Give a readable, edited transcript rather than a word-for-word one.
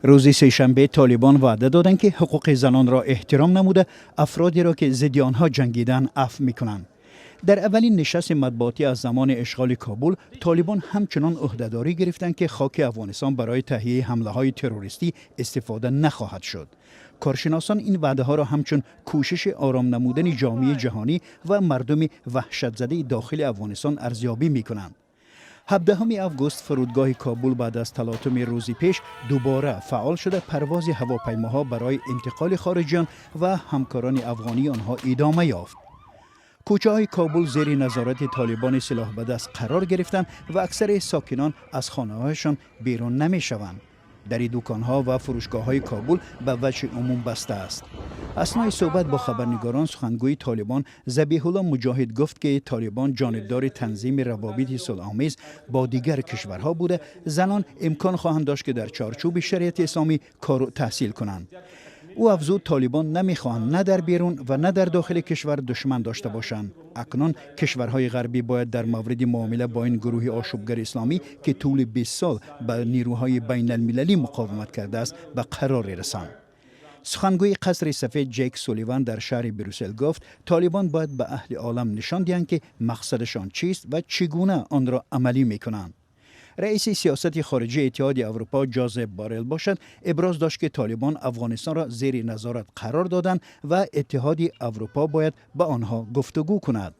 روز سه‌شنبه طالبان وعده دادند که حقوق زنان را احترام نموده افرادی را که ضد آنها جنگیدند عفو می‌کنند. در اولین نشست مطبوعاتی از زمان اشغال کابل، طالبان همچنان عهدهداری گرفتند که خاک افغانستان برای تهیه حمله‌های تروریستی استفاده نخواهد شد. کارشناسان این وعده ها را همچون کوشش آرام نمودن جامعه جهانی و مردم وحشت زده داخل افغانستان ارزیابی می‌کنند. 17 آگوست فرودگاه کابل بعد از تلاطم روزی پیش دوباره فعال شده پرواز هواپیماها برای انتقال خارجیان و همکاران افغانی آنها ادامه یافت. کوچه‌های کابل زیر نظارت طالبان سلاح به دست قرار گرفتند و اکثر ساکنان از خانه‌هایشان بیرون نمی‌شوند. در دکان‌ها و فروشگاه‌های کابل به وجه عموم بسته است. اثنای صحبت با خبرنگاران سخنگوی طالبان ذبیح الله مجاهد گفت که طالبان جانبدار تنظیم روابط صلح‌آمیز با دیگر کشورها بوده، زنان امکان خواهند داشت که در چارچوب شریعت اسلامی کار و تحصیل کنند. او افزود طالبان نمیخواهند نه در بیرون و نه در داخل کشور دشمن داشته باشند. اکنون کشورهای غربی باید در مورد معامله با این گروه آشوبگر اسلامی که طول 20 سال به نیروهای بین المللی مقاومت کرده است به قرار رسند. سخنگوی قصر سفید جک سولیوان در شهر بروسل گفت طالبان باید به اهل عالم نشان دهند که مقصدشان چیست و چگونه آن را عملی میکنند. رئیس سیاست خارجی اتحاد اروپا جوزف بارل باشد ابراز داشت که طالبان افغانستان را زیر نظارت قرار دادند و اتحاد اروپا باید با آنها گفتگو کند.